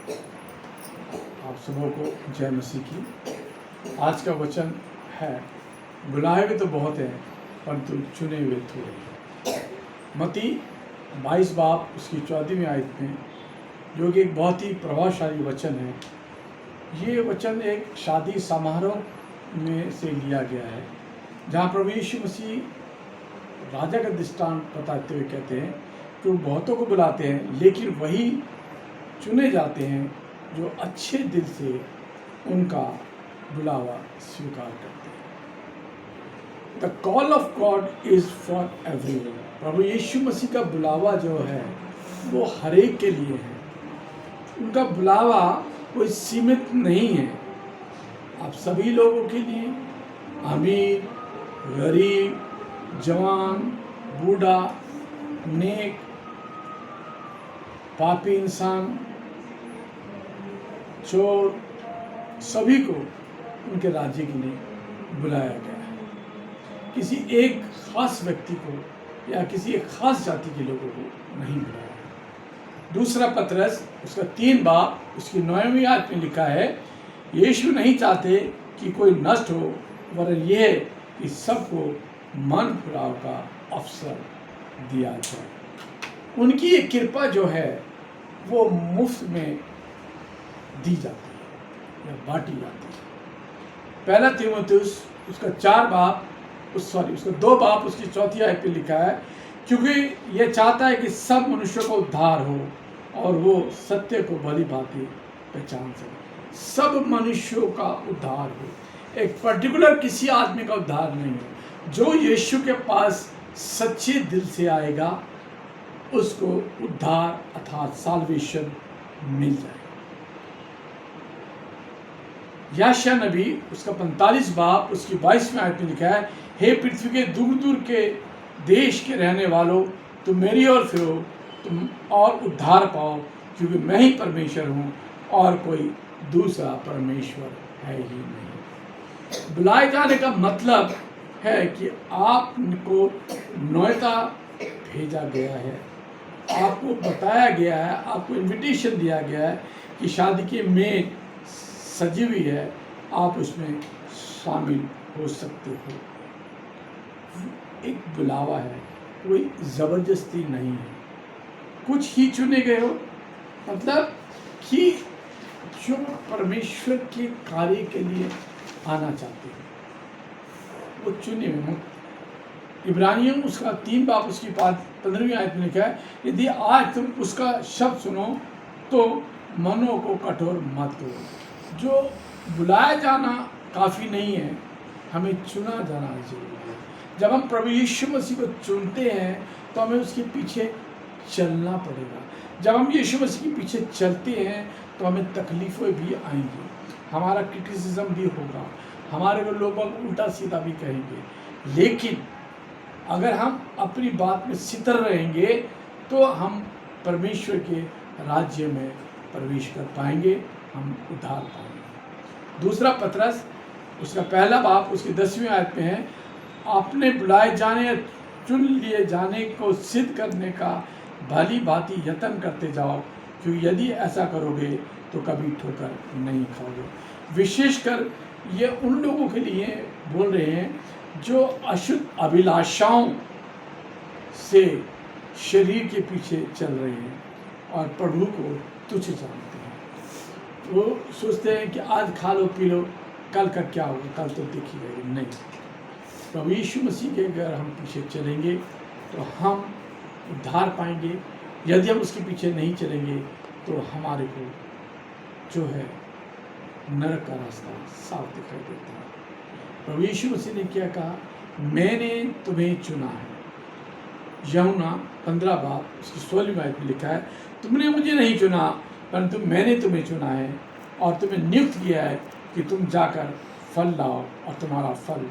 आप सबों को जय मसीह की। आज का वचन है, बुलाए हुए तो बहुत हैं परंतु चुने हुए थोड़े हैं। मत्ती 22 बाब उसकी 14वीं आयत में, जो कि एक बहुत ही प्रभावशाली वचन है। ये वचन एक शादी समारोह में से लिया गया है, जहाँ प्रभु यीशु मसीह राजा का दृष्टांत बताते हुए कहते हैं कि वो बहुतों को बुलाते हैं, लेकिन वही चुने जाते हैं जो अच्छे दिल से उनका बुलावा स्वीकार करते हैं। The call of God is for everyone. प्रभु यीशु मसीह का बुलावा जो है वो हर एक के लिए है। उनका बुलावा कोई सीमित नहीं है। आप सभी लोगों के लिए, अमीर, गरीब, जवान, बूढ़ा, नेक, पापी इंसान, चोर, सभी को उनके राज्य के लिए बुलाया गया है। किसी एक खास व्यक्ति को या किसी एक खास जाति के लोगों को नहीं बुलाया है। दूसरा पत्रस उसका 3 बाब उसकी 9वीं आयत में लिखा है, यीशु नहीं चाहते कि कोई नष्ट हो, वरन यह कि सबको मन फिराव का अवसर दिया जाए। उनकी ये कृपा जो है वो मुफ्त में दी जाती है या बांटी जाती है। पहला तीमुथियुस उसका 4 बाब उसका 2 बाब उसकी 4वीं आयत पे लिखा है, क्योंकि यह चाहता है कि सब मनुष्यों को उद्धार हो और वो सत्य को भली भांति पहचान सके। सब मनुष्यों का उद्धार हो, एक पर्टिकुलर किसी आदमी का उद्धार नहीं है। जो यीशु के पास सच्चे दिल से आएगा उसको उद्धार अर्थात साल्वेशन मिल जाएगा। यशायाह नबी उसका 45 बाब उसकी 22वीं आयत में लिखा है, हे पृथ्वी के दूर दूर के देश के रहने वालों, तुम मेरी ओर फिरो तुम और उद्धार पाओ, क्योंकि मैं ही परमेश्वर हूँ और कोई दूसरा परमेश्वर है ही नहीं। बुलाए जाने का मतलब है कि आपको न्योता भेजा गया है, आपको बताया गया है, आपको इनविटेशन दिया गया है कि शादी की मेज सजी हुई है, आप उसमें शामिल हो सकते हो। एक बुलावा है, कोई ज़बरदस्ती नहीं है। कुछ ही चुने गए हो, मतलब कि जो परमेश्वर के कार्य के लिए आना चाहते हैं वो चुने हुए। इब्रानियों उसका 3 बाब उसकी 15वीं आयत में लिखा है, यदि आज तुम उसका शब्द सुनो तो मनों को कठोर मत करो। जो बुलाया जाना काफ़ी नहीं है, हमें चुना जाना जरूरी है। जब हम प्रभु यीशु मसीह को चुनते हैं तो हमें उसके पीछे चलना पड़ेगा। जब हम यीशु मसीह के पीछे चलते हैं तो हमें तकलीफ़ें भी आएंगी, हमारा क्रिटिसिज्म भी होगा, हमारे को लोग उल्टा सीधा भी कहेंगे। लेकिन अगर हम अपनी बात में स्थिर रहेंगे तो हम परमेश्वर के राज्य में प्रवेश कर पाएंगे, हम उद्धार पाएंगे। दूसरा पत्रस उसका 1 बाब उसकी 10वीं आयत में है, अपने बुलाए जाने या चुन लिए जाने को सिद्ध करने का भली भांति यत्न करते जाओ, क्योंकि यदि ऐसा करोगे तो कभी ठोकर नहीं खाओगे। विशेषकर ये उन लोगों के लिए बोल रहे हैं जो अशुद्ध अभिलाषाओं से शरीर के पीछे चल रहे हैं और प्रभु को तुच्छ जानते हैं। वो सोचते हैं कि आज खा लो पी लो, कल का क्या होगा, कल तो देखी जाएगी। नहीं, प्रभु यीशु मसीह के अगर हम पीछे चलेंगे तो हम उद्धार पाएंगे। यदि हम उसके पीछे नहीं चलेंगे तो हमारे को जो है नरक का रास्ता साफ दिखाई देता है। प्रभु यीशु मसीह ने क्या कहा, मैंने तुम्हें चुना है। यूहन्ना 15 बाब उसकी 16वीं आयत में लिखा है, तुमने मुझे नहीं चुना परंतु मैंने तुम्हें चुना है और तुम्हें नियुक्त किया है कि तुम जाकर फल लाओ और तुम्हारा फल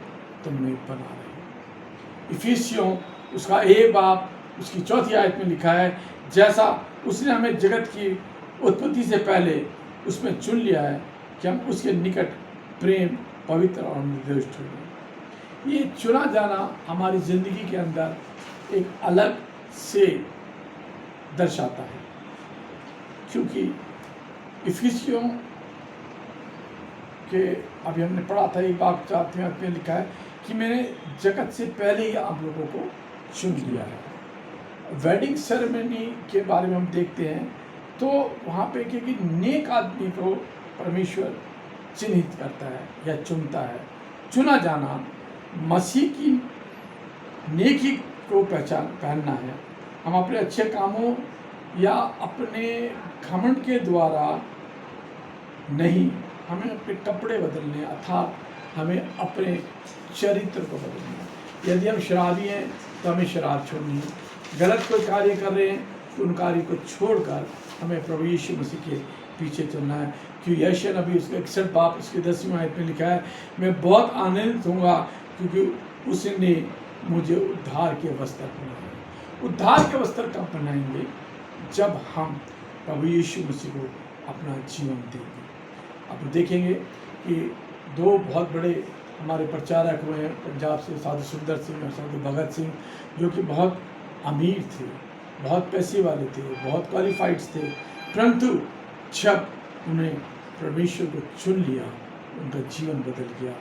तुम में बना रहे। इफिसियों उसका 1 बाब उसकी 4वीं आयत में लिखा है, जैसा उसने हमें जगत की उत्पत्ति से पहले उसमें चुन लिया है कि हम उसके निकट प्रेम, पवित्र और निर्दोष हो। ये चुना जाना हमारी ज़िंदगी के अंदर एक अलग से दर्शाता है, क्योंकि इफिसियों के अभी हमने पढ़ा था, एक बात चाहते हैं में लिखा है कि मैंने जगत से पहले ही आप लोगों को चुन लिया है। वेडिंग सेरेमनी के बारे में हम देखते हैं तो वहाँ पे कि नेक आदमी को परमेश्वर चिन्हित करता है या चुनता है। चुना जाना मसीह की नेकी को पहनना है। हम अपने अच्छे कामों या अपने घमंड के द्वारा नहीं, हमें अपने कपड़े बदलने, अर्थात हमें अपने चरित्र को बदलना। यदि हम शराबी हैं तो हमें शराब छोड़नी है। गलत कोई कार्य कर रहे हैं तो उन कार्य को छोड़कर हमें प्रभु यीशु मसीह के पीछे चलना है। क्योंकि यशायाह नबी उसके 61 बाब उसके 10वीं आयत में लिखा है, मैं बहुत आनंदित होऊंगा क्योंकि उसने मुझे उद्धार के वस्त्र पहनाए। उद्धार के वस्त्र कब पहनाएंगे? जब हम प्रभु यीशु मसीह को अपना जीवन देंगे। अब देखेंगे कि दो बहुत बड़े हमारे प्रचारक हुए हैं पंजाब से, साधु सुंदर सिंह और साधु भगत सिंह, जो कि बहुत अमीर थे, बहुत पैसे वाले थे, बहुत क्वालिफाइड्स थे, परंतु जब उन्हें परमेश्वर को चुन लिया उनका जीवन बदल गया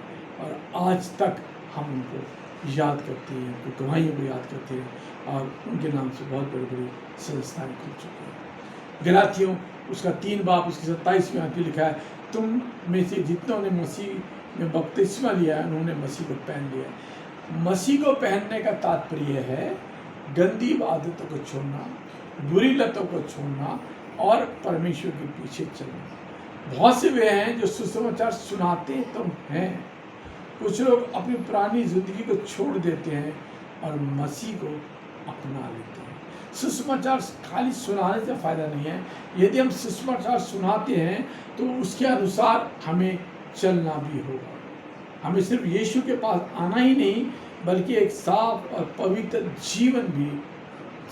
और आज तक हम उनको याद करते हैं, उनकी गवाहियों को याद करते हैं और उनके नाम से बहुत बड़ी बड़ी संस्थाएं खुल चुकी हैं। गलातियों उसका 3 बाब उसकी 27वीं आयत में लिखा है, तुम में से जितनों ने मसीह में बपतिस्मा लिया है उन्होंने मसीह को पहन लिया है। मसीह को पहनने का तात्पर्य है गंदी आदतों को छोड़ना, बुरी लतों को छोड़ना और परमेश्वर के पीछे चलना। बहुत से वे हैं जो सुसमाचार सुनाते तो हैं, कुछ लोग अपनी पुरानी जिंदगी को छोड़ देते हैं और मसीह को अपना लेते हैं। सुसमाचार खाली सुनाने से फ़ायदा नहीं है। यदि हम सुसमाचार सुनाते हैं तो उसके अनुसार हमें चलना भी होगा। हमें सिर्फ यीशु के पास आना ही नहीं बल्कि एक साफ और पवित्र जीवन भी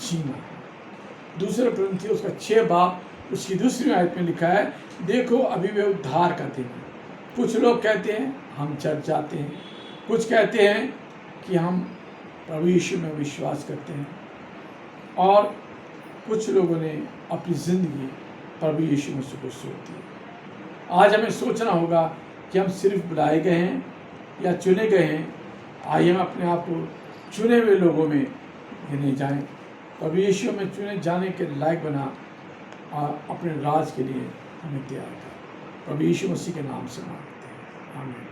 जीना है। दूसरे कुरिन्थियों उसका 6 बाब उसकी 2री आयत में लिखा है, देखो अभी वे उद्धार का दिन है। कुछ लोग कहते हैं हम चर्च जाते हैं, कुछ कहते हैं कि हम प्रभु यीशु में विश्वास करते हैं और कुछ लोगों ने अपनी ज़िंदगी प्रभु यीशु मसीह को सौंप दी। आज हमें सोचना होगा कि हम सिर्फ बुलाए गए हैं या चुने गए हैं। आइए हम अपने आप को चुने हुए लोगों में गिने जाएं, प्रभु यीशु में चुने जाने के लायक बना और अपने राज के लिए हमें तैयार करें। प्रभु यीशु मसीह के नाम से मांगते हैं, आमीन।